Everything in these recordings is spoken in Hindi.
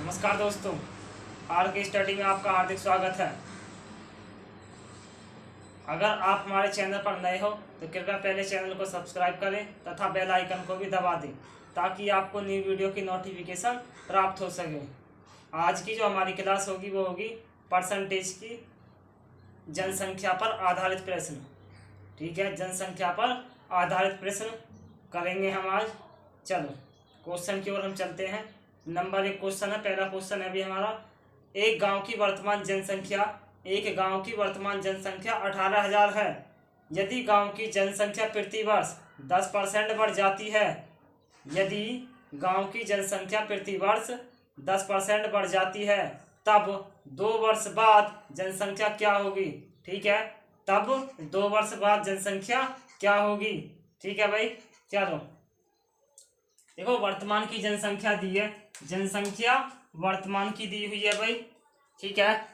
नमस्कार दोस्तों, आर के स्टडी में आपका हार्दिक स्वागत है। अगर आप हमारे चैनल पर नए हो तो कृपया पहले चैनल को सब्सक्राइब करें तथा बेल आइकन को भी दबा दें ताकि आपको न्यू वीडियो की नोटिफिकेशन प्राप्त हो सके। आज की जो हमारी क्लास होगी वो होगी परसेंटेज की जनसंख्या पर आधारित प्रश्न। ठीक है, जनसंख्या पर आधारित प्रश्न करेंगे हम आज। चलो क्वेश्चन की ओर हम चलते हैं। नंबर 1 क्वेश्चन है, पहला क्वेश्चन है अभी हमारा। एक गांव की वर्तमान जनसंख्या 18,000 है। यदि गांव की जनसंख्या प्रतिवर्ष 10% बढ़ जाती है, यदि गांव की जनसंख्या प्रतिवर्ष 10% बढ़ जाती है, तब 2 वर्ष बाद जनसंख्या क्या होगी। ठीक है, तब 2 वर्ष बाद जनसंख्या क्या होगी। ठीक है भाई, चलो देखो वर्तमान की जनसंख्या दी है, जनसंख्या वर्तमान की दी हुई है भाई। ठीक है,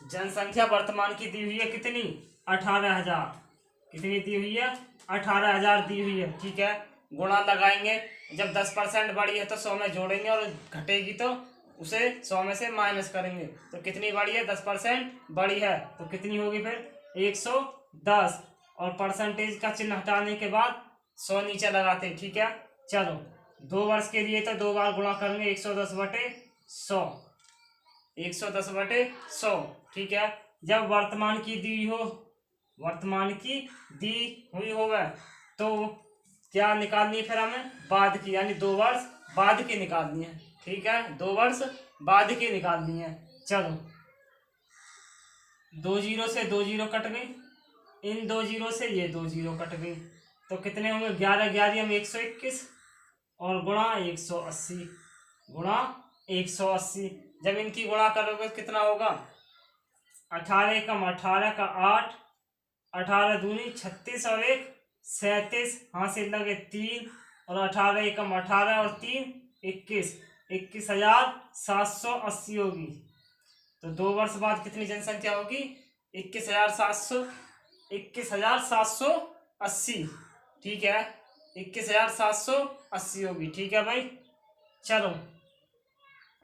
जनसंख्या वर्तमान की दी हुई है कितनी, 18,000। कितनी दी हुई है, 18,000 दी हुई है। ठीक है, गुणा लगाएंगे, जब 10% बढ़ी है तो 100 में जोड़ेंगे और घटेगी तो उसे 100 में से माइनस करेंगे। तो कितनी बढ़ी है, 10% बढ़ी है, तो कितनी होगी फिर 110, और परसेंटेज का चिन्ह हटाने के बाद 100 नीचे लगाते। ठीक है, चलो 2 वर्ष के लिए तो 2 बार गुणा करेंगे, 110/100, 110/100। ठीक है, जब वर्तमान की दी हो, वर्तमान की दी हुई होगा तो क्या निकालनी है फिर हमें, बाद की, यानी 2 वर्ष बाद की निकालनी है। ठीक है, 2 वर्ष बाद की निकालनी है। चलो 2 जीरो से 2 जीरो कट गई, इन 2 जीरो से ये 2 जीरो कट गई, तो कितने होंगे, 11 11 में 121 और गुणा 180, गुणा 180। जब इनकी गुणा करोगे कितना होगा, 18 कम 18 का 8, 18 दूनी 36 और 1 37, हाथ से लगे 3, और 18 कम 18 और 3 21, 21,780 होगी। तो 2 वर्ष बाद कितनी जनसंख्या होगी, 21,780। ठीक है, 21,780 होगी। ठीक है भाई, चलो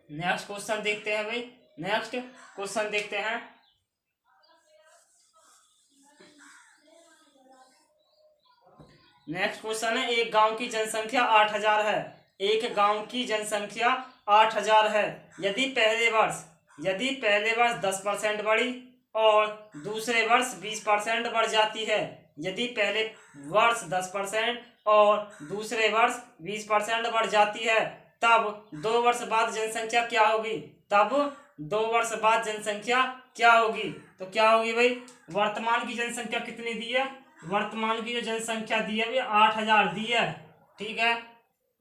नेक्स्ट क्वेश्चन देखते हैं भाई। नेक्स्ट क्वेश्चन देखते हैं। नेक्स्ट क्वेश्चन है, एक गांव की जनसंख्या 8,000 है। एक गांव की जनसंख्या 8,000 है। यदि पहले वर्ष 10% बढ़ी और दूसरे वर्ष 20% बढ़ जाती है, यदि पहले वर्ष 10% और दूसरे वर्ष 20% बढ़ जाती है, तब 2 वर्ष बाद जनसंख्या क्या होगी। तब 2 वर्ष बाद जनसंख्या क्या होगी, तो क्या होगी भाई, वर्तमान की जनसंख्या कितनी दी है, वर्तमान की जो जनसंख्या दी है 8,000 दी है। ठीक है,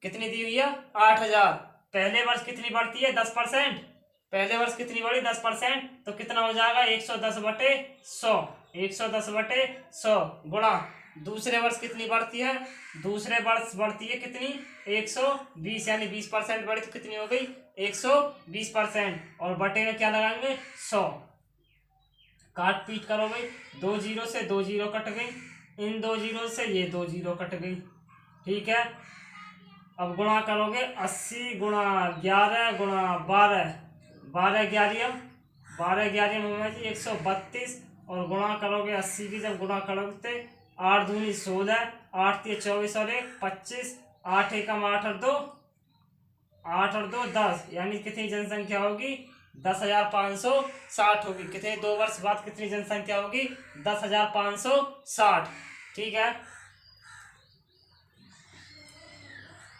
कितनी दी हुई है, 8,000। पहले वर्ष कितनी बढ़ती है, 10%। पहले वर्ष कितनी बढ़ी, 10%, तो कितना हो जाएगा, 110/100, 110/100 गुणा दूसरे वर्ष कितनी बढ़ती है, दूसरे वर्ष बढ़ती है कितनी, 120, यानी 20% बढ़ी तो कितनी हो गई, 120%, और बटे में क्या लगाएंगे, 100। काट पीट करो भाई, 2 जीरो से 2 जीरो कट गई, इन 2 जीरो से ये 2 जीरो कट गई। ठीक है, अब गुणा करोगे, 80 गुणा 11 गुणा 12, 12 11 में 132, और गुणा करोगे 80 की, जब गुणा करोगे 8 दूनी 16, 8 3 24 और 1 25, 8 एकम 8 और 2 10, यानी कितनी जनसंख्या होगी, 10,560 होगी। कितने 2 वर्ष बाद कितनी जनसंख्या होगी, 10,560। ठीक है,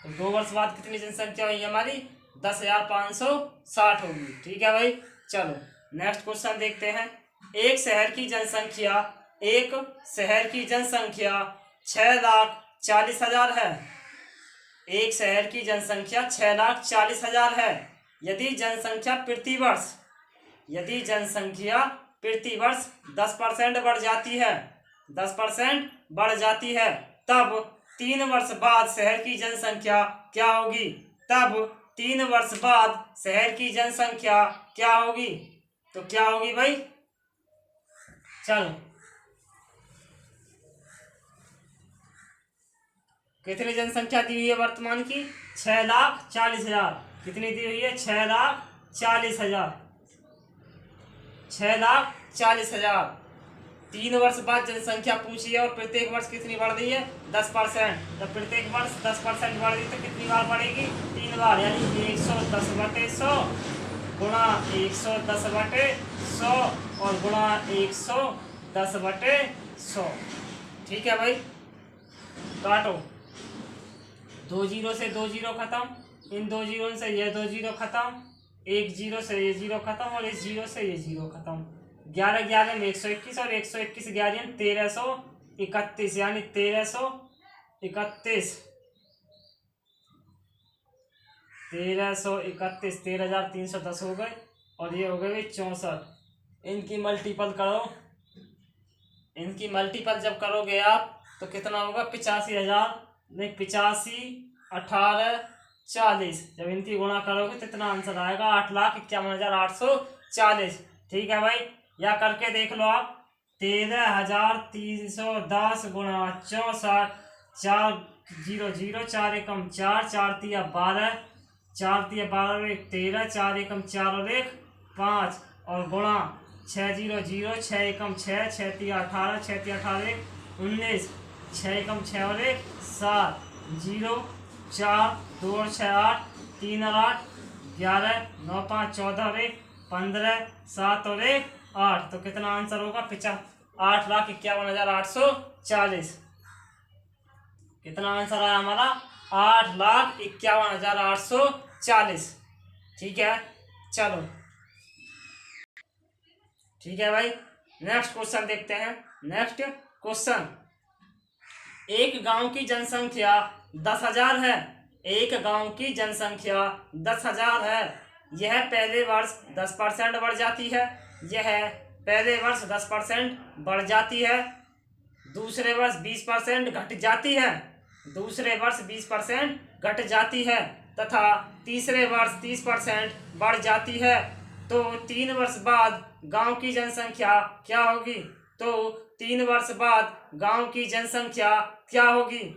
तो 2 वर्ष बाद कितनी जनसंख्या हुई हमारी, 10,560 होगी। ठीक है भाई, चलो नेक्स्ट क्वेश्चन देखते हैं। एक शहर की जनसंख्या 6,40,000 है। एक शहर की जनसंख्या 6,40,000 है। यदि जनसंख्या प्रतिवर्ष 10% बढ़ जाती है, 10% बढ़ जाती है, तब 3 वर्ष बाद शहर की जनसंख्या क्या होगी। तब 3 वर्ष बाद शहर की जनसंख्या क्या होगी, तो क्या होगी भाई, चलो कितनी जनसंख्या दी हुई है वर्तमान की? 6,40,000। कितनी दी हुई है? 6,40,000। 6,40,000। 3 वर्ष बाद जनसंख्या पूछी है और प्रत्येक वर्ष कितनी बढ़ रही है? 10%। तो प्रत्येक वर्ष 10% बढ़ रही तो कितनी बार बढ़ेगी? 3 बार, यानी 110/100 गुणा 110/100 और गुणा 110/100। ठीक है भाई, काटो। 2 जीरो से 2 जीरो खत्म, इन 2 जीरो से ये 2 जीरो खत्म, 1 जीरो से ये जीरो खत्म और इस जीरो से ये जीरो खत्म। 11 11 में 121 और 121 11 1331, यानी 1331 1331 हो गए और ये हो गए 64। इनकी मल्टीपल करो, इनकी मल्टीपल जब करोगे आप तो कितना होगा? 85,000 नहीं, 85 18 40। जब इनकी गुणा करोगे तो इतना आंसर आएगा 8,51,840। ठीक है भाई, या करके देख लो आप। 13,310 गुणा 64, 4 0 0, 4 एकम 4, 4 तिया 12, 4 तिया 12 1 13, 4 एकम 4 और 1 5 और गुणा 6 0 0, 6 एकम 6, 6 तिया 18, 6 तिया 18 1 19, 6 एकम 6 और 1 7 0 4 2 और 6 8, 3 और 8 11, 9 5 14 और 1 15, 7 और 1 8। तो कितना आंसर होगा? 8,51,840। कितना आंसर आया हमारा? 8,51,840। ठीक है, चलो ठीक है भाई, नेक्स्ट क्वेश्चन देखते हैं। नेक्स्ट क्वेश्चन, एक गांव की जनसंख्या 10,000 है। एक गांव की जनसंख्या 10,000 है। यह पहले वर्ष 10% बढ़ जाती है। यह पहले वर्ष 10% बढ़ जाती है, दूसरे वर्ष 20% घट जाती है, दूसरे वर्ष 20% घट जाती है तथा तीसरे वर्ष 30% बढ़ जाती है। तो 3 वर्ष बाद गांव की जनसंख्या क्या होगी? तो 3 वर्ष बाद गांव की जनसंख्या क्या होगी?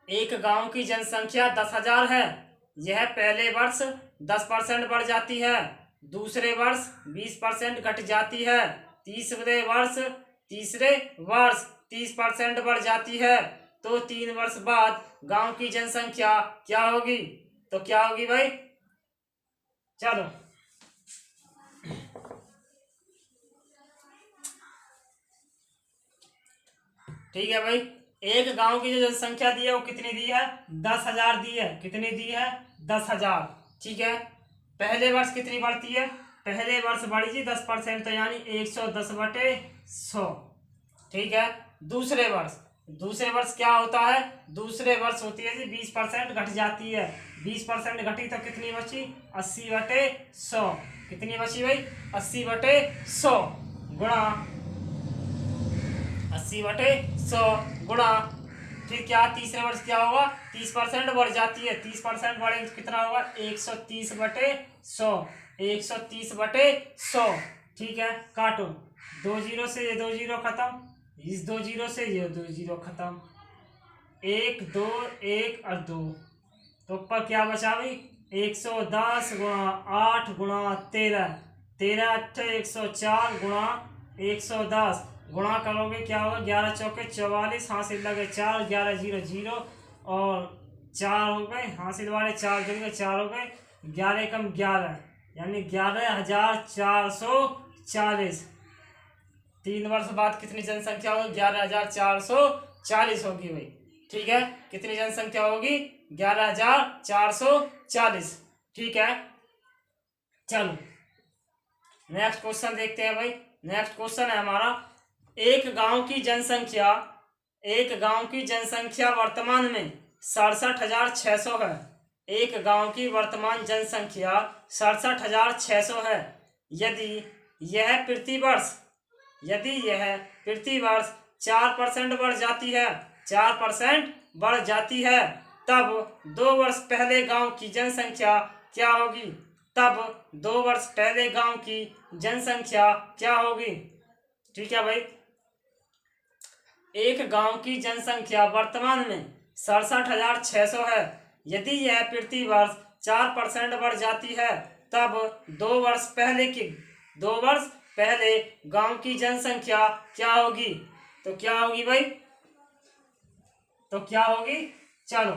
एक गांव की जनसंख्या 10,000 है। यह पहले वर्ष 10% बढ़ जाती है, दूसरे वर्ष 20% घट जाती है, तीसरे वर्ष 30% बढ़ जाती है। तो 3 वर्ष बाद गांव की जनसंख्या क्या होगी? तो क्या होगी भाई? चलो ठीक है भाई, एक गांव की जो जनसंख्या दी है वो कितनी दी है? 10,000 दी है। कितनी दी है? 10,000। ठीक है, पहले वर्ष कितनी बढ़ती है? पहले वर्ष बढ़ी थी 10%, तो यानी 110/100। ठीक है, दूसरे वर्ष क्या होता है? दूसरे वर्ष होती है जी 20% घट जाती है। 20% घटी तो कितनी बची? 80/100। कितनी बची भाई? 80/100 गुणा 80/100 गुणा, फिर क्या तीसरे वर्ष क्या होगा? 30% बढ़ जाती है। 30% बढ़े तो कितना होगा? 130/100। 130/100। ठीक है, काटो। 2 जीरो से ये 2 जीरो खत्म, इस 2 जीरो से ये 2 जीरो खत्म, 1 2 1 और 2। तो ऊपर क्या बचा भाई? 110 गुणा 8 गुणा 13, 13 8 104 गुणा 110 गुणा करोगे क्या होगा? 11 चौके 44, हासिल लगे 4, 11 0 0 और 4 हो गए, हासिल वाले 4 जुड़ गए, 4 हो गए, 11 कम 11, यानी 11,440। 3 वर्ष बाद कितनी जनसंख्या होगी? 11,440 होगी भाई। ठीक है, कितनी जनसंख्या होगी? 11,440। ठीक है, चलो नेक्स्ट क्वेश्चन देखते हैं भाई। नेक्स्ट क्वेश्चन है हमारा, एक गांव की जनसंख्या वर्तमान में 67,600 है। एक गांव की वर्तमान जनसंख्या 67,600 है। यदि यह प्रति वर्ष 4% बढ़ जाती है, 4% बढ़ जाती है, तब 2 वर्ष पहले गांव की जनसंख्या क्या होगी? तब 2 वर्ष पहले गांव की जनसंख्या क्या होगी? ठीक है भाई, एक गांव की जनसंख्या वर्तमान में 67,600 है। यदि यह प्रति वर्ष 4% बढ़ जाती है तब 2 वर्ष पहले गांव की जनसंख्या क्या होगी? तो क्या होगी भाई? तो क्या होगी? चलो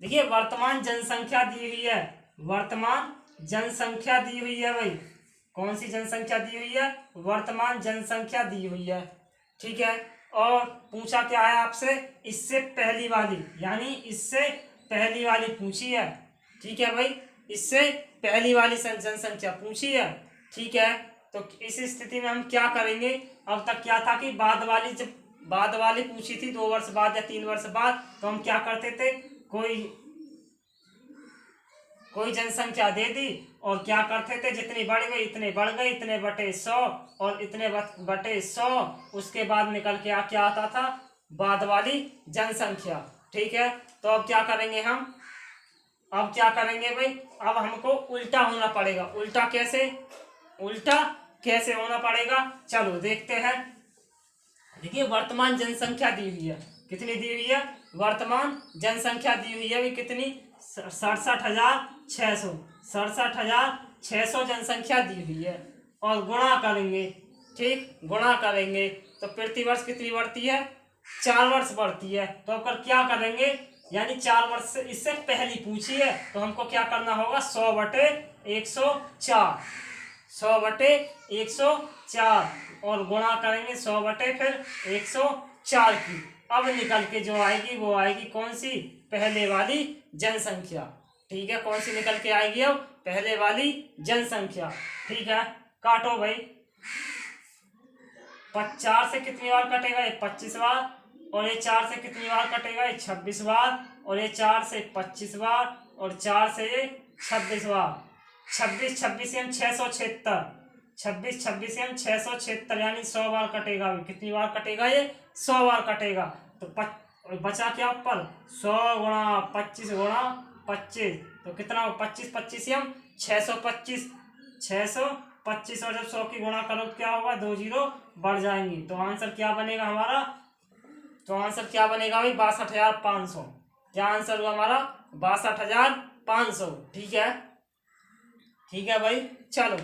देखिए, वर्तमान जनसंख्या दी हुई है। वर्तमान जनसंख्या दी हुई है भाई। कौन सी जनसंख्या दी हुई है? वर्तमान जनसंख्या दी हुई है। ठीक है। और पूछा क्या है आपसे? इससे पहली वाली, यानी इससे पहली वाली पूछी है। ठीक है भाई, इससे पहली वाली जनसंख्या पूछी है। ठीक है। तो इस स्थिति में हम क्या करेंगे? अब तक क्या था कि बाद वाली पूछी थी 2 वर्ष बाद या 3 वर्ष बाद, तो हम क्या करते थे? कोई जनसंख्या दे दी और क्या करते थे? जितनी बढ़ गई इतने बढ़ गई, इतने बटे 100 और इतने बटे 100। उसके बाद निकल के क्या आता था? बाद वाली जनसंख्या। ठीक है। तो अब क्या करेंगे हम? अब क्या करेंगे भाई? अब हमको उल्टा होना पड़ेगा। उल्टा कैसे होना पड़ेगा? चलो देखते हैं। देखिए, वर्तमान जनसंख्या दी हुई है। कितनी दी हुई है? वर्तमान जनसंख्या दी हुई है कितनी? 67,600। 67,600 जनसंख्या दी हुई है और गुणा करेंगे। ठीक, गुणा करेंगे तो प्रति वर्ष कितनी बढ़ती है? 4 वर्ष बढ़ती है। तो अब क्या करेंगे? यानी 4 वर्ष से इससे पहली पूछी है तो हमको क्या करना होगा? 100/104। 100/104 और गुणा करेंगे 100/104 की। अब निकल के जो आएगी वो आएगी कौन सी? पहले वाली जनसंख्या। ठीक है, कौन सी निकल के आएगी? अब पहले वाली जनसंख्या। ठीक है, काटो भाई। 4 से कितनी बार कटेगा? ये 25 बार। और ये 4 से कितनी बार कटेगा? ये 26 बार। और ये 4 से 25 बार और 4 से ये 26 बार। 26 एम 676। 26 एम 676 यानी 100 बार कटेगा। कितनी बार कटेगा? ये 100 बार कटेगा। तो बचा क्या ऊपर? 100 गुणा 25 गुणा 25 तो कितना? 25 एम 625। 625 और जब 100 की गुणा करो क्या होगा? 2 जीरो बढ़ जाएंगी। तो आंसर क्या बनेगा हमारा? तो आंसर क्या बनेगा भाई? 62,500। क्या आंसर हुआ हमारा? 62,500। ठीक है। ठीक है भाई, चलो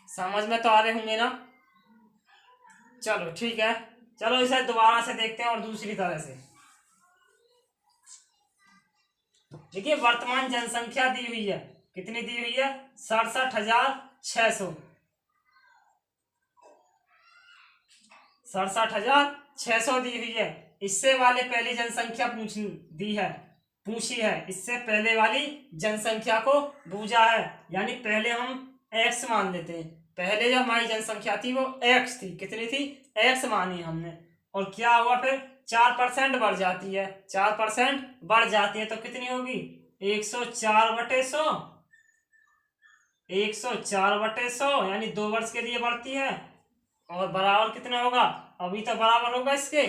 समझ में तो आ रहे होंगे ना? चलो ठीक है। चलो इसे दोबारा से देखते हैं और दूसरी तरह से। देखिए, वर्तमान जनसंख्या दी हुई है। कितनी दी हुई है? 67,600। 67,600 दी हुई है। इससे वाले पहली जनसंख्या पूछी है। इससे पहले वाली जनसंख्या को बूझा है। यानी पहले हम x मान लेते हैं। पहले जो हमारी जनसंख्या थी वो x थी। कितनी थी? x मानी हमने। और क्या हुआ फिर? 4% बढ़ जाती है। 4% बढ़ जाती है तो कितनी होगी? 104/100। 104/100 यानी 2 वर्ष के लिए बढ़ती है। और बराबर कितना होगा? अभी तो बराबर होगा इसके।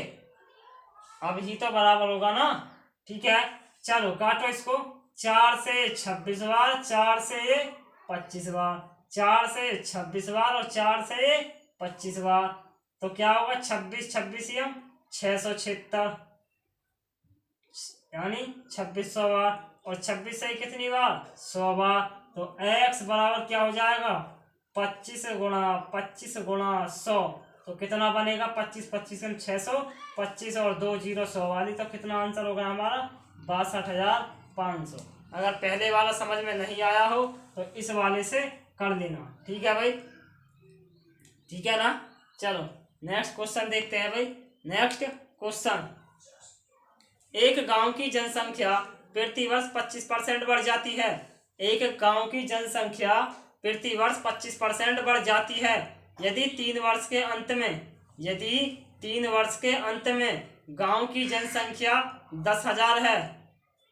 अभी तो बराबर होगा ना? ठीक है, चलो काटो इसको। 4 से 26 बार, 4 से 25 बार, 4 से 26 बार और 4 से 25 बार। तो क्या होगा? 26 एम 676 यानी 2600 बार। और 26 से कितनी बार? 100 बार। तो x बराबर क्या हो जाएगा? 25 गुणा 100। तो कितना बनेगा? 25 एम 625 और 2 जीरो 100 वाली। तो कितना आंसर होगा हमारा? 62,500। अगर पहले वाला समझ में नहीं आया हो तो इस वाले से कर लेना। ठीक है भाई? ठीक है ना? चलो नेक्स्ट क्वेश्चन देखते हैं भाई। नेक्स्ट क्वेश्चन, एक गांव की जनसंख्या प्रति वर्ष 25% बढ़ जाती है। एक गांव की जनसंख्या प्रति वर्ष 25% बढ़ जाती है। यदि 3 वर्ष के अंत में गांव की जनसंख्या 10,000 है।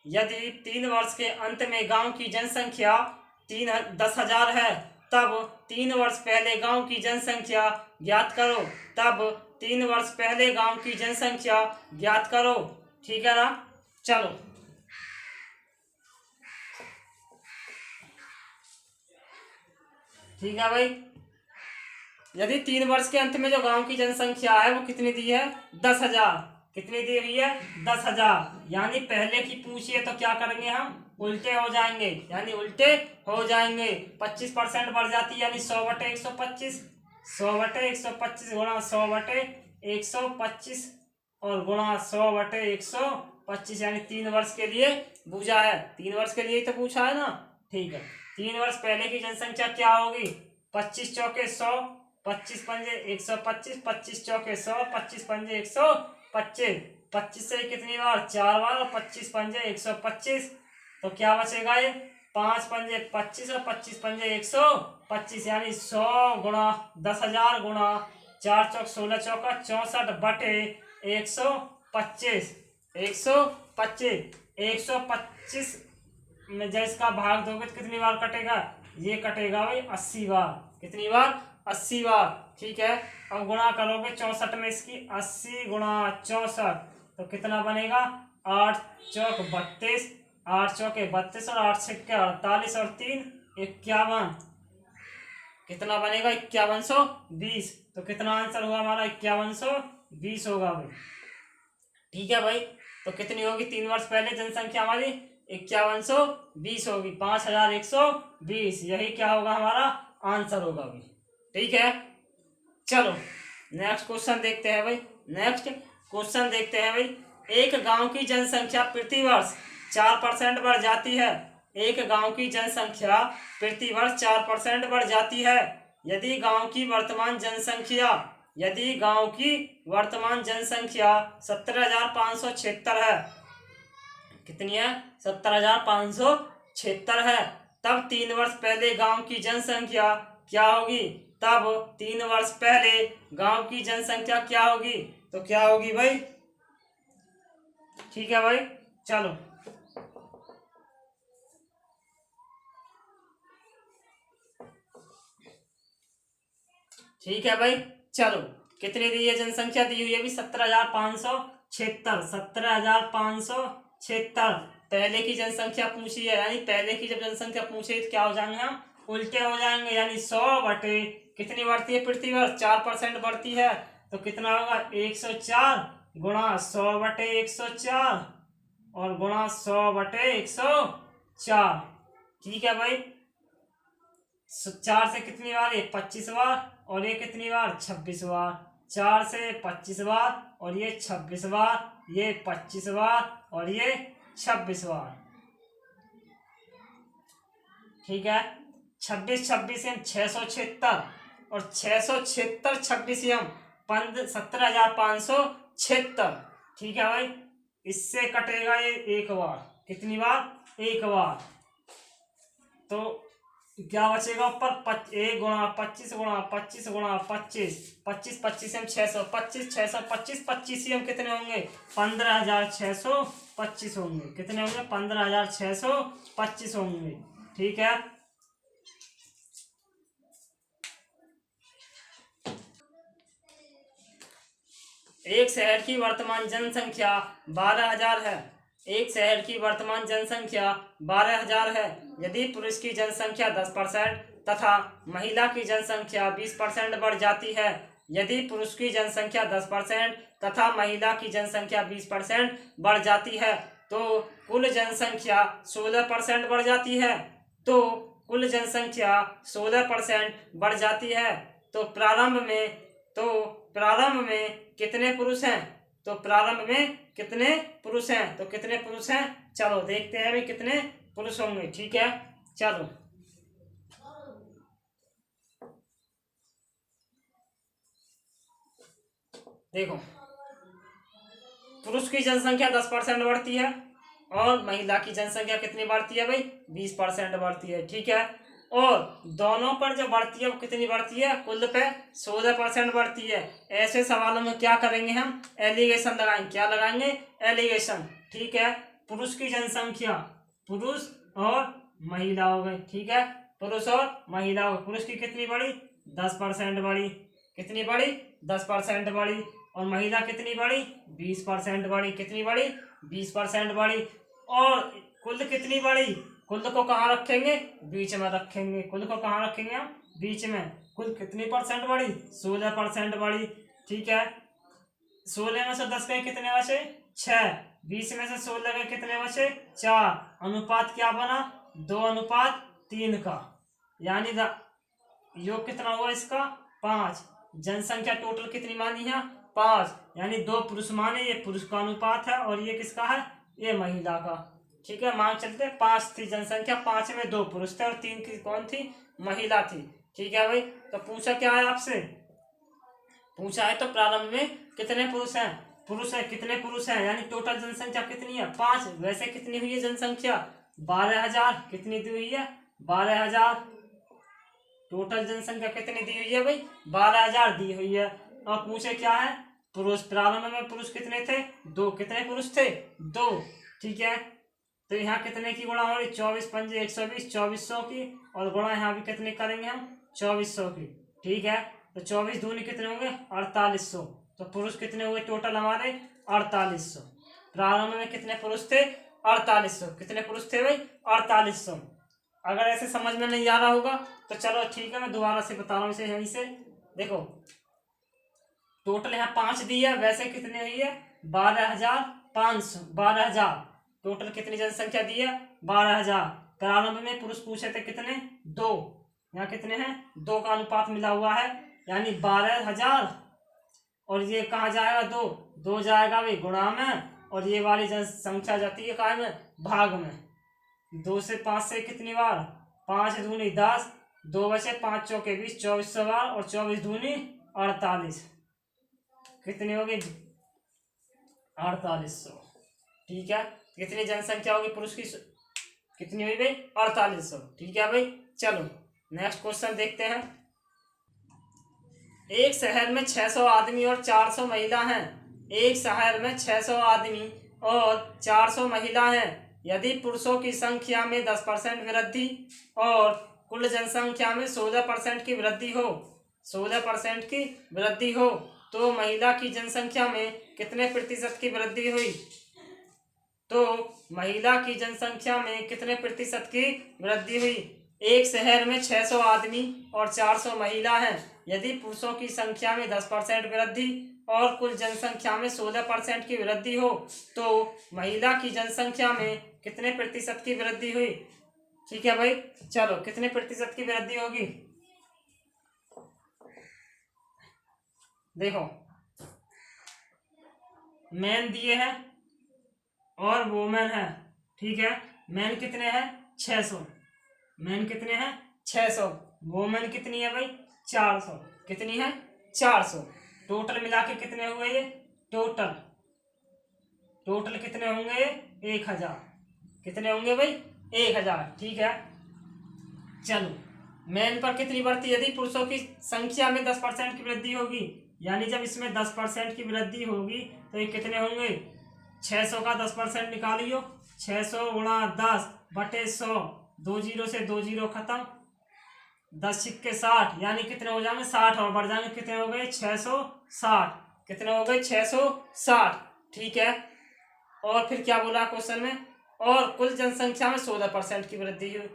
यदि 3 वर्ष के अंत में गांव की जनसंख्या 10,000 है तब 3 वर्ष पहले गांव की जनसंख्या ज्ञात करो। तब 3 वर्ष पहले गांव की जनसंख्या ज्ञात करो। ठीक है ना? चलो ठीक है भाई, यदि 3 वर्ष के अंत में जो गांव की जनसंख्या है वो कितनी दी है? 10,000। कितनी दी हुई है? 10,000। यानी पहले की पूछिए तो क्या करेंगे हम? उल्टे हो जाएंगे, यानी उल्टे हो जाएंगे। 25% बढ़ जाती है, यानी 100/125। 100/125 गुणा 100/125 और गुणा 100/125, यानी 3 वर्ष के लिए पूछा है। 3 वर्ष के लिए तो पूछा है ना। ठीक है, 3 वर्ष पहले की जनसंख्या क्या होगी? 25 चौके 100, 25 पंजे 125, 25 चौके 100, 25 पंजे 125। 25 से कितनी बार? 4 बार, और 25 पंजे 125। तो क्या बचेगा? ये 5 पंजे 25 और 25 पंजे 125, यानी 100 गुणा 10,000 गुणा 4 चौक 16 चौका 64/125। 125 में जब इसका भाग दोगे तो कितनी बार कटेगा? ये कटेगा भाई 80 बार। कितनी बार? 80 बार। ठीक है, अब गुणा करोगे 64 में इसकी, 80 गुणा 64 तो कितना बनेगा? 8 चौक 32, 8 चौके 32 और 8 छक्के 48 और 3 51। कितना बनेगा? 5120। तो कितना आंसर होगा हमारा? 5120 होगा भाई। ठीक है भाई, तो कितनी होगी 3 वर्ष पहले जनसंख्या हमारी? 5120 होगी। 5120, यही क्या होगा? हमारा आंसर होगा भाई। ठीक है, चलो नेक्स्ट क्वेश्चन देखते हैं भाई। नेक्स्ट क्वेश्चन देखते हैं भाई। एक गांव की जनसंख्या प्रति वर्ष 4% बढ़ जाती है। एक गांव की जनसंख्या प्रति वर्ष 4% बढ़ जाती है। यदि गांव की वर्तमान जनसंख्या 17,576 है। कितनी है? 17,576 है। तब 3 वर्ष पहले गांव की जनसंख्या क्या होगी? तब 3 वर्ष पहले गांव की जनसंख्या क्या होगी? तो क्या होगी भाई? ठीक है भाई, चलो ठीक है भाई, चलो कितनी दी है जनसंख्या? दी हुई है अभी 17,576। 17,576 पहले की जनसंख्या पूछी है, यानी पहले की जब जनसंख्या पूछे तो क्या हो जाएंगे हम? उल्टे हो जाएंगे, यानी 100 बटे कितनी बढ़ती है प्रति वर्ष? 4% बढ़ती है। तो कितना होगा? 104 गुणा 100/104 और गुणा 100/104। ठीक है भाई, 4 से कितनी बार? ये 25 बार, और ये कितनी बार? 26 बार। 4 से 25 बार, और ये 26 बार, ये 25 बार, और ये 26 बार। ठीक है, 26 एम 676, और 676 26 एम 17,576। ठीक है भाई, इससे कटेगा ये एक बार। कितनी बार? एक बार। तो क्या बचेगा ऊपर? 1 गुणा 25 गुणा 25 गुणा 25, 25 25 एम 625, 625 25 एम कितने होंगे? 15,625 होंगे। कितने होंगे? 15,625 होंगे। ठीक है, एक शहर की वर्तमान जनसंख्या 12,000 है। एक शहर की वर्तमान जनसंख्या 12,000 है। यदि पुरुष की जनसंख्या 10% तथा महिला की जनसंख्या 20% बढ़ जाती है। यदि पुरुष की जनसंख्या 10% तथा महिला की जनसंख्या 20% बढ़ जाती है तो कुल जनसंख्या 16% बढ़ जाती है। तो कुल जनसंख्या 16% बढ़ जाती है। तो प्रारंभ में कितने पुरुष हैं? तो प्रारंभ में कितने पुरुष हैं? तो कितने पुरुष हैं? चलो देखते हैं भाई कितने पुरुष होंगे। ठीक है, चलो देखो, पुरुष की जनसंख्या 10% बढ़ती है और महिला की जनसंख्या कितनी बढ़ती है भाई? 20% बढ़ती है। ठीक है, और दोनों पर जो बढ़ती है वो कितनी बढ़ती है? कुल पे 16% बढ़ती है। ऐसे सवालों में क्या करेंगे हम? एलिगेशन लगाएंगे। क्या लगाएंगे? एलिगेशन। ठीक है, पुरुष की जनसंख्या, पुरुष और महिला हो गई। ठीक है, पुरुष और महिला हो गई। पुरुष की कितनी बढ़ी? 10% बढ़ी। कितनी बढ़ी? 10% बढ़ी। और महिला कितनी बढ़ी? 20% बढ़ी। कितनी बढ़ी? 20% बढ़ी। और कुल कितनी बढ़ी? कुल को कहाँ रखेंगे? बीच में रखेंगे। कुल को कहाँ रखेंगे हम? बीच में कुल कितनी परसेंट बढ़ी? 16% बढ़ी। ठीक है, 16 में से 10 गए कितने बचे? 6। 20 में से 16 गए कितने बचे? 4। अनुपात क्या बना? 2:3 का, यानी योग कितना हुआ इसका? 5। जनसंख्या टोटल कितनी मानी है? 5, यानी 2 पुरुष माने, ये पुरुष का अनुपात है और ये किसका है? ये महिला का। ठीक है, मान चलते 5 थी जनसंख्या, 5 में 2 पुरुष थे और 3 की कौन थी? महिला थी। ठीक है भाई, तो पूछा क्या है आपसे? पूछा है तो प्रारंभ में कितने पुरुष हैं? पुरुष है, कितने पुरुष हैं, यानी टोटल जनसंख्या कितनी है? 5। वैसे कितनी हुई है जनसंख्या? 12,000। कितनी दी हुई है? 12,000। टोटल जनसंख्या कितनी दी हुई है भाई? 12,000 दी हुई है। और पूछे क्या है? पुरुष, प्रारंभ में पुरुष कितने थे? 2। कितने पुरुष थे? 2। ठीक है, तो यहाँ कितने की गुणा हो रही? 24 पंजे 120, 2400 की, और गुणा यहाँ भी कितने करेंगे हम? 2400 की। ठीक है, तो 24 दूनी कितने होंगे? 4800। तो पुरुष कितने हुए टोटल हमारे? 4800। प्रारंभ में कितने पुरुष थे? 4800। कितने पुरुष थे भाई? 4800। अगर ऐसे समझ में नहीं आ रहा होगा तो चलो ठीक है, मैं दोबारा से बता रहा हूँ इसे। यहीं से देखो, टोटल यहाँ 5 दी है, वैसे कितने हुई है? 12,500। 12,000 टोटल कितनी जनसंख्या दी है? 12,000। प्रारंभ में पुरुष पूछे थे कितने? 2। यहाँ कितने हैं? 2 का अनुपात मिला हुआ है, यानी 12,000। और ये कहाँ जाएगा? 2 जाएगा भाई गुणा में, और ये वाली जनसंख्या जाती है कहाँ में? भाग में। 2 से 5 से कितनी बार? 5 दूनी 10, 2 बचे, 5 चौके 20, 2400 बार, और 24 दूनी 48। कितनी होगी? 4800। ठीक है, कितनी जनसंख्या होगी पुरुष की? कितनी हुई भाई? 4800। ठीक है भाई, चलो नेक्स्ट क्वेश्चन देखते हैं। एक शहर में 600 आदमी और 400 महिला हैं। एक शहर में 600 आदमी और 400 महिला हैं। यदि पुरुषों की संख्या में 10% वृद्धि और कुल जनसंख्या में 16% की वृद्धि हो, 16% की वृद्धि हो, तो महिला की जनसंख्या में कितने प्रतिशत की वृद्धि हुई? तो महिला की जनसंख्या में कितने प्रतिशत की वृद्धि हुई? एक शहर में 600 आदमी और 400 महिला हैं। यदि पुरुषों की संख्या में 10% वृद्धि और कुल जनसंख्या में 16% की वृद्धि हो, तो महिला की जनसंख्या में कितने प्रतिशत की वृद्धि हुई? ठीक है भाई, चलो कितने प्रतिशत की वृद्धि होगी? देखो, मैन दिए हैं और वोमेन है। ठीक है, मैन कितने हैं? 600। मैन कितने हैं? 600। वोमेन कितनी है भाई? 400। कितनी है? 400। टोटल मिला के कितने हुए ये? टोटल कितने होंगे? 1000। कितने होंगे भाई? 1000। ठीक है, चलो मैन पर कितनी बढ़ती? यदि पुरुषों की संख्या में 10% की वृद्धि होगी, यानी जब इसमें 10% की वृद्धि होगी तो ये कितने होंगे? 600 का 10% निकालियो, 600 गुणा 10 बटे 100, 2 जीरो से 2 जीरो खत्म, 10 सिक्के 60, यानी कितने हो जाएंगे? 60 और बढ़ जाएंगे, कितने हो गए? 660। कितने हो गए? 660। ठीक है, और फिर क्या बोला क्वेश्चन में? और कुल जनसंख्या में 16% की वृद्धि हुई,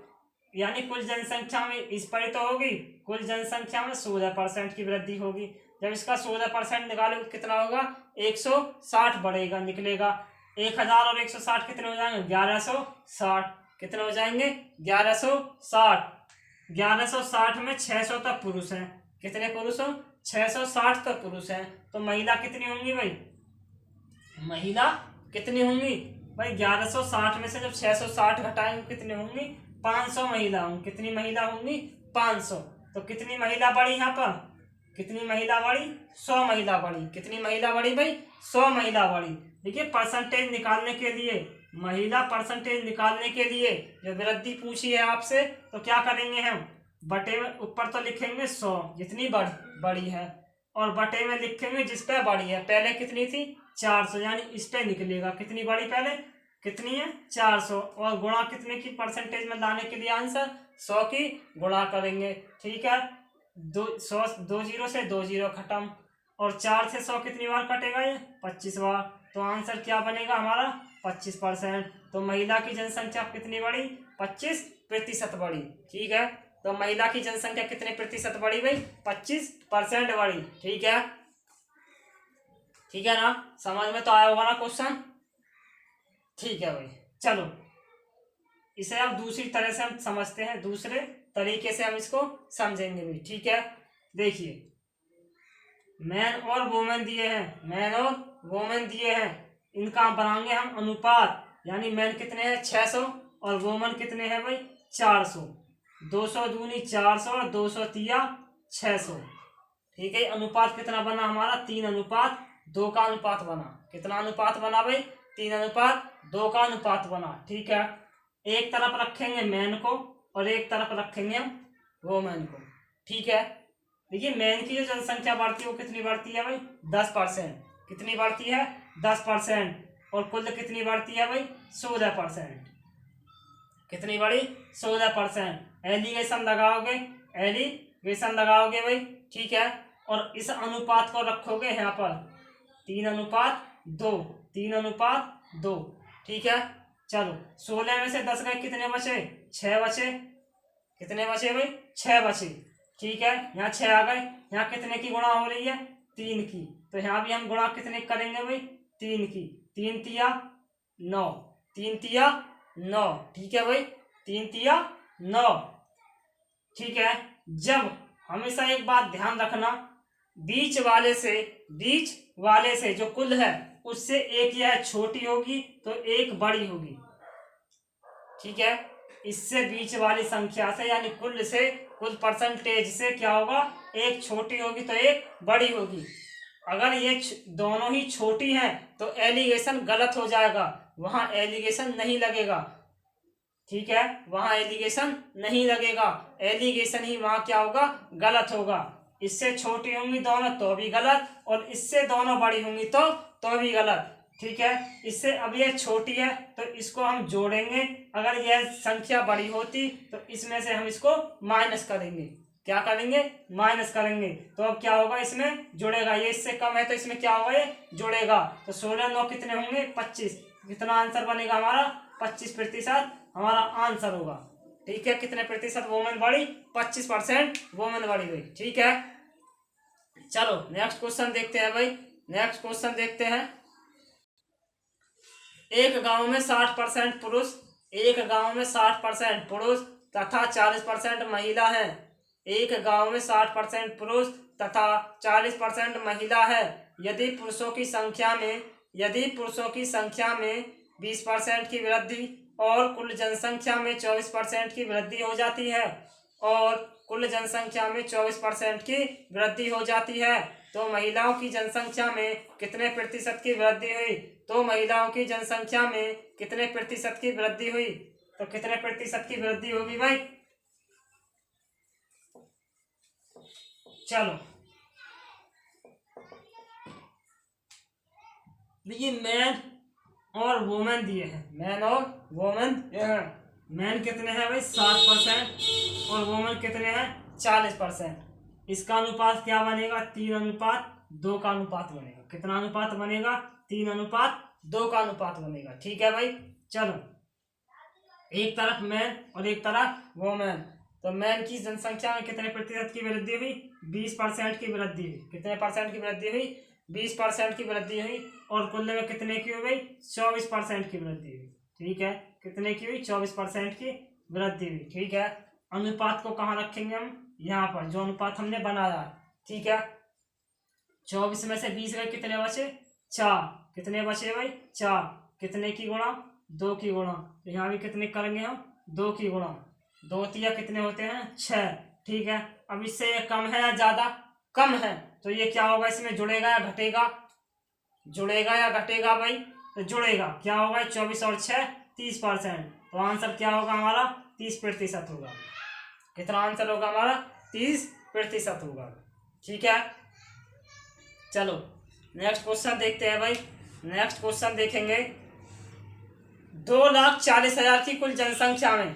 यानी कुल जनसंख्या में इस पर तो होगी, कुल जनसंख्या में 16% की वृद्धि होगी। जब इसका 16% निकालोगे कितना होगा? 160 बढ़ेगा, निकलेगा। 1000 और 160 कितने हो जाएंगे? 1160। कितने हो जाएंगे? 1160। 1160 में 600 तक पुरुष हैं। कितने पुरुष हो? 660 तक पुरुष हैं। तो महिला कितनी होंगी भाई? महिला कितनी होंगी भाई? 1160 में से जब 660 घटाएंगे कितनी होंगी? 500 महिला होंगी। कितनी महिला होंगी? 500। तो कितनी महिला बढ़ी यहाँ पर? कितनी महिला बढ़ी? 100 महिला बढ़ी। कितनी महिला बढ़ी भाई? 100 महिला बढ़ी। देखिए, परसेंटेज निकालने के लिए, महिला परसेंटेज निकालने के लिए जो वृद्धि पूछी है आपसे, तो क्या करेंगे हम? बटे में ऊपर तो लिखेंगे 100 जितनी बड़ी है, और बटे में लिखेंगे जिस पे बड़ी है। पहले कितनी थी? 400, यानी इस पे निकलेगा कितनी बड़ी पहले? कितनी है? 400। और गुणा कितने की परसेंटेज में लाने के लिए आंसर? 100 की गुणा करेंगे। ठीक है, 2 जीरो से 2 जीरो खत्म, और 4 से 100 कितनी बार कटेगा? ये 25 बार। तो आंसर क्या बनेगा हमारा? 25%। तो महिला की जनसंख्या कितनी बढ़ी? 25% बढ़ी। ठीक है, तो महिला की जनसंख्या कितने प्रतिशत बढ़ी भाई? 25% बढ़ी। ठीक है, ठीक है ना, समझ में तो आया होगा ना क्वेश्चन? ठीक है भाई, चलो इसे अब दूसरी तरह से हम समझते हैं, दूसरे तरीके से हम इसको समझेंगे भी। ठीक है, देखिए मैन और वोमेन दिए हैं, मैन और वोमेन दिए हैं, इनका बनाएंगे हम अनुपात, यानी मैन कितने हैं 600 और वोमेन कितने हैं भाई 400, 200 दूनी 400 और 200 तिया 600। ठीक है, अनुपात कितना बना हमारा 3:2 का अनुपात बना। कितना अनुपात बना भाई? 3:2 का अनुपात बना। ठीक है, एक तरफ रखेंगे मैन को और एक तरफ रखेंगे हम वोमेन को। ठीक है, देखिए मैन की जो जनसंख्या बढ़ती है वो कितनी बढ़ती है भाई? 10%। कितनी बढ़ती है? 10%। और कुल कितनी बढ़ती है भाई? 16%। कितनी बढ़ी? 16%। एलिगेशन लगाओगे, एलिगेशन लगाओगे भाई। ठीक है, और इस अनुपात को रखोगे यहाँ पर 3:2, 3:2। ठीक है, चलो 16 में से 10 गए, कितने बचे? 6 बचे। कितने बचे भाई? 6 बचे। ठीक है, यहाँ 6 आ गए, यहाँ कितने की गुणा हो रही है? 3 की, तो यहाँ भी हम गुणा कितने करेंगे भाई? 3 की। 3 तिया 9, 3 तिया 9। ठीक है भाई, 3 तिया 9। ठीक है, जब हमेशा एक बात ध्यान रखना, बीच वाले से जो कुल है उससे एक यह छोटी होगी तो एक बड़ी होगी। ठीक है, इससे बीच वाली संख्या से यानी कुल से, कुल परसेंटेज से क्या होगा? एक छोटी होगी तो एक बड़ी होगी। अगर ये दोनों ही छोटी हैं तो एलिगेशन गलत हो जाएगा, वहां एलिगेशन नहीं लगेगा। ठीक है, वहां एलिगेशन नहीं लगेगा, एलिगेशन ही वहां क्या होगा? गलत होगा। इससे छोटी होंगी दोनों तो भी गलत, और इससे दोनों बड़ी होंगी तो भी गलत। ठीक है, इससे अब ये छोटी है तो इसको हम जोड़ेंगे, अगर यह संख्या बड़ी होती तो इसमें से हम इसको माइनस करेंगे। क्या करेंगे? माइनस करेंगे। तो अब क्या होगा? इसमें जुड़ेगा, ये इससे कम है तो इसमें क्या होगा? ये जुड़ेगा। तो 16 9 कितने होंगे? 25। कितना आंसर बनेगा हमारा? 25% हमारा आंसर होगा। ठीक है, कितने प्रतिशत वोमेन बढ़ी? 25% वोमेन बढ़ी हुई। ठीक है, चलो नेक्स्ट क्वेश्चन देखते हैं भाई। नेक्स्ट क्वेश्चन देखते हैं। एक गांव में 60% पुरुष, एक गांव में 60% पुरुष तथा 40% महिला है। एक गांव में 60% पुरुष तथा 40% महिला है। यदि पुरुषों की संख्या में 20% की वृद्धि और कुल जनसंख्या में 24% की वृद्धि हो जाती है, और कुल जनसंख्या में 24% की वृद्धि हो जाती है, तो महिलाओं की जनसंख्या में कितने प्रतिशत की वृद्धि हुई? तो महिलाओं की जनसंख्या में कितने प्रतिशत की वृद्धि हुई? तो कितने प्रतिशत की वृद्धि होगी भाई? चलो देखिए, मैन और वोमेन दिए हैं, मैन और वोमेन। मैन कितने हैं भाई? 60% और वोमेन कितने हैं? 40%। इसका अनुपात क्या बनेगा? 3:2 का अनुपात बनेगा। कितना अनुपात बनेगा? 3:2 का अनुपात बनेगा। ठीक है भाई, चलो एक तरफ मैन और एक तरफ वोमेन, तो मैन की जनसंख्या में कितने प्रतिशत की वृद्धि हुई? 20% की वृद्धि हुई। कितने परसेंट की वृद्धि हुई? 20% की वृद्धि हुई। और कुल में कितने की हुई? 24% की वृद्धि हुई। ठीक है, कितने की हुई? 24% की वृद्धि हुई। ठीक है, अनुपात को कहाँ रखेंगे हम? यहाँ पर, जो अनुपात हमने बनाया। ठीक है, 24 में से 20 गए, कितने बचे? 4। कितने बचे भाई? 4। कितने की गुणा? 2 की गुणा। तो यहाँ भी कितने करेंगे हम? 2 की गुणा। 2 तिया कितने होते हैं? 6। ठीक है, अब इससे ये कम है या ज्यादा? कम है, तो ये क्या होगा? इसमें जुड़ेगा या घटेगा? जुड़ेगा या घटेगा भाई? तो जुड़ेगा। क्या होगा? 24 और 6 30%। तो आंसर क्या होगा हमारा? 30% होगा। कितना आंसर होगा हमारा? 30% होगा। ठीक है, चलो नेक्स्ट क्वेश्चन देखते हैं भाई। नेक्स्ट क्वेश्चन देखेंगे। 2,40,000 की कुल जनसंख्या में,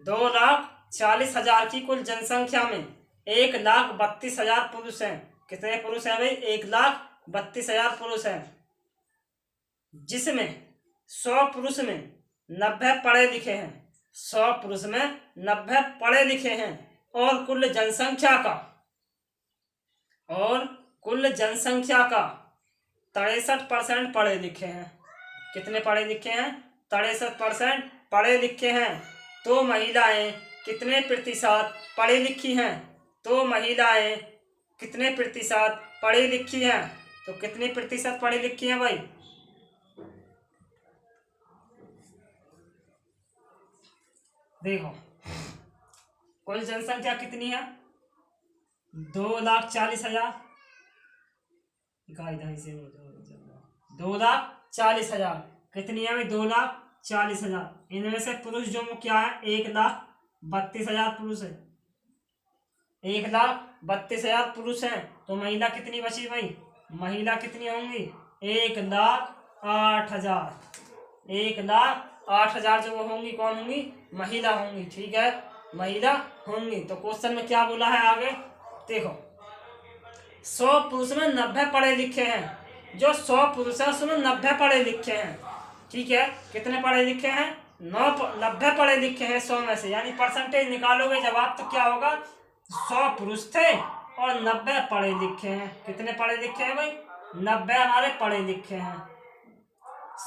2,40,000 की कुल जनसंख्या में 1,32,000 पुरुष हैं। कितने पुरुष हैं भाई? 1,32,000 पुरुष हैं, जिसमें 100 पुरुष में 90 पढ़े लिखे हैं। 100 पुरुष में 90 पढ़े लिखे हैं और कुल जनसंख्या का 63% पढ़े लिखे हैं। कितने पढ़े लिखे हैं? 63% पढ़े लिखे हैं। तो महिलाएं कितने प्रतिशत पढ़ी लिखी हैं? तो महिलाएं कितने प्रतिशत पढ़ी लिखी हैं? तो कितनी प्रतिशत पढ़ी लिखी हैं भाई? देखो, कुल जनसंख्या कितनी है? 2,40,000। 2,40,000 कितनी है भाई? 2,40,000। इनमें से पुरुष जो क्या है? 1,32,000 पुरुष है। 1,32,000 पुरुष हैं। तो महिला कितनी बची भाई? महिला कितनी होंगी? 1,08,000। 1,08,000 जो वो होंगी, कौन होंगी? महिला होंगी। ठीक है, महिला होंगी। तो क्वेश्चन में क्या बोला है आगे? देखो, 100 पुरुष में 90 पढ़े लिखे हैं। जो 100 पुरुष है उसमें 90 पढ़े लिखे हैं। ठीक है, कितने पढ़े लिखे हैं? 90 पढ़े लिखे हैं 100 में से। यानी परसेंटेज निकालोगे जवाब तो क्या होगा? 100 पुरुष थे और 90 पढ़े लिखे हैं। कितने पढ़े लिखे हैं भाई? 90 हमारे पढ़े लिखे हैं।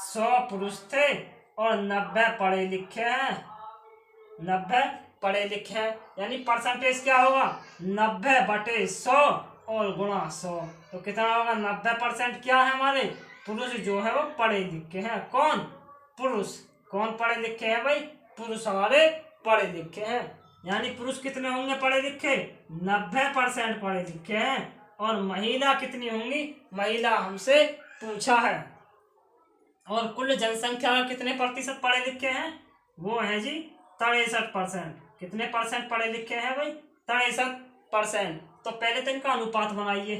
100 पुरुष थे और 90 पढ़े लिखे हैं। 90 पढ़े लिखे हैं, यानी परसेंटेज क्या होगा? 90/100 और गुणा 100। तो कितना होगा? 90% क्या है हमारे? पुरुष जो है वो पढ़े लिखे हैं। कौन? पुरुष। कौन पढ़े लिखे हैं भाई? पुरुष हमारे पढ़े लिखे हैं। यानी पुरुष कितने होंगे पढ़े लिखे? 90% पढ़े लिखे हैं। और महिला कितनी होंगी? महिला हमसे पूछा है। और कुल जनसंख्या का कितने प्रतिशत पढ़े लिखे हैं? वो है जी 63%। कितने परसेंट पढ़े लिखे हैं भाई? 63%। तो पहले तो इनका अनुपात बनाइए।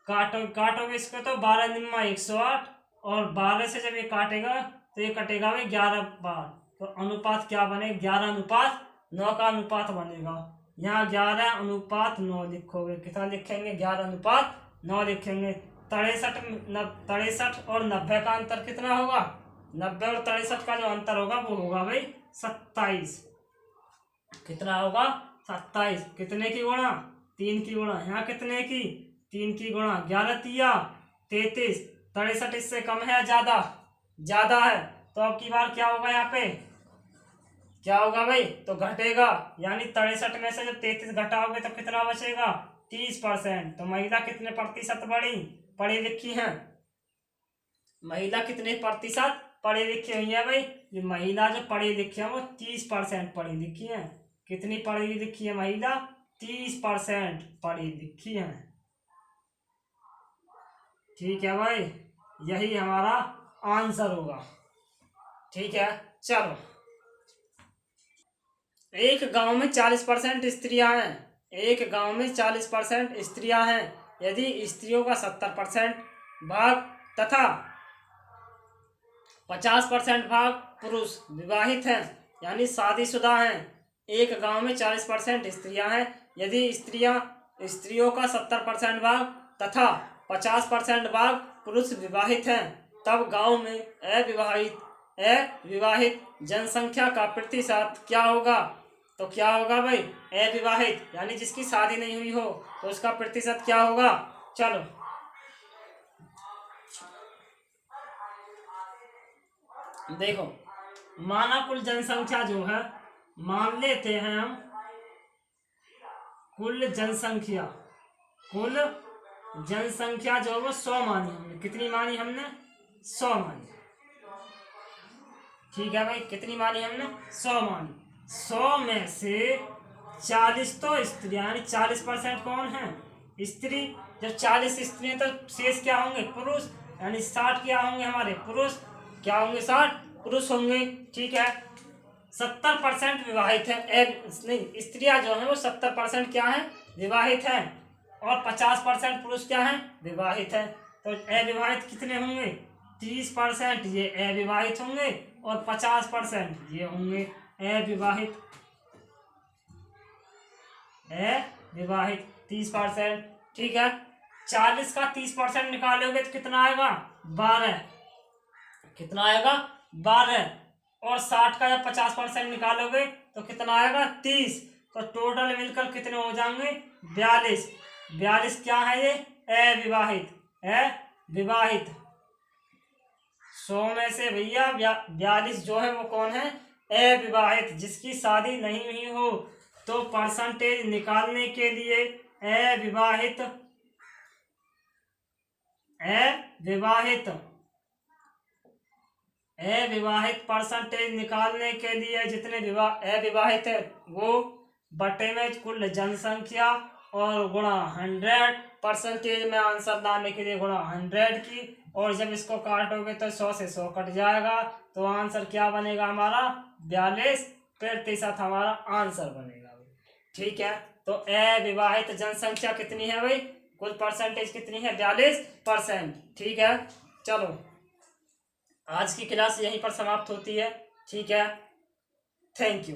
काटोगे इसको तो 12 निम्मा 108, और 12 से जब ये काटेगा तो ये कटेगा भाई 11 बार। तो अनुपात क्या बने? 11:9 का अनुपात बनेगा। यहाँ 11:9 लिखोगे। कितना लिखेंगे? 11:9 लिखेंगे। 63 और 90 का अंतर कितना होगा? 90 और 63 का जो अंतर होगा वो होगा भाई 27। कितना होगा? 27। कितने की गुणा? 3 की गुणा। यहाँ कितने की? 3 की गुणा। 11×3 = 33। 63 इससे कम है या ज्यादा? ज्यादा है। तो अब की बार क्या होगा? यहाँ पे क्या होगा भाई? तो घटेगा। यानी 63 में से जब 33 घटाओगे तो कितना बचेगा? 30%। तो महिला कितने प्रतिशत पढ़ी लिखी हैं? महिला कितने प्रतिशत पढ़ी लिखी हुई है भाई? ये महिला जो पढ़ी लिखी है वो 30% पढ़ी लिखी है। कितनी पढ़ी लिखी है महिला? 30% पढ़ी लिखी है। ठीक है भाई, यही हमारा आंसर होगा। ठीक है, चलो। एक गांव में 40% स्त्रियां हैं। एक गांव में 40% स्त्रियां हैं। यदि स्त्रियों का 70% भाग तथा 50% भाग पुरुष विवाहित हैं, यानी शादीशुदा हैं। एक गांव में 40% स्त्रियां हैं। यदि स्त्रियों का 70% भाग तथा 50% भाग पुरुष विवाहित हैं, तब गांव में अविवाहित जनसंख्या का प्रतिशत क्या होगा? तो क्या होगा भाई? अविवाहित यानी जिसकी शादी नहीं हुई हो, तो उसका प्रतिशत क्या होगा? चलो, देखो, माना कुल जनसंख्या जो है, मान लेते हैं हम कुल जनसंख्या जो है वो 100 मानी हमने। कितनी मानी हमने? 100 मानी। ठीक है भाई, कितनी मानी हमने? 100 मानी। 100 में से 40 तो स्त्रियां, यानी 40% कौन है? स्त्री। जब 40 स्त्रियां तो शेष क्या होंगे? पुरुष। यानी 60 क्या होंगे हमारे? पुरुष। क्या होंगे? 60 पुरुष होंगे। ठीक है, 70% विवाहित है। नहीं, स्त्रियां जो है वो 70% क्या है? विवाहित है। और 50% पुरुष क्या है? विवाहित है। तो अविवाहित कितने होंगे? 30% ये अविवाहित होंगे और 50% ये होंगे अविवाहित। 30%। ठीक है, 40 का 30% निकालोगे तो कितना आएगा? 12। कितना आएगा? 12। और 60 का जब 50% निकालोगे तो कितना आएगा 30। तो टोटल मिलकर कितने हो जाएंगे 42। 42 क्या है ये अविवाहित, अविवाहित। 100 में से भैया 42 जो है वो कौन है अविवाहित, जिसकी शादी नहीं हुई हो। तो परसेंटेज निकालने के लिए अविवाहित, अविवाहित, अविवाहित परसेंटेज निकालने के लिए जितने अविवाहित है वो बटे में कुल जनसंख्या और गुणा 100। परसेंटेज में आंसर लाने के लिए गुणा 100 की, और जब इसको काटोगे तो 100 से 100 कट जाएगा, तो आंसर क्या बनेगा हमारा 42% हमारा आंसर बनेगा। ठीक है, तो अविवाहित जनसंख्या कितनी है भाई, कुल परसेंटेज कितनी है 42%। ठीक है, चलो आज की क्लास यहीं पर समाप्त होती है। ठीक है, थैंक यू।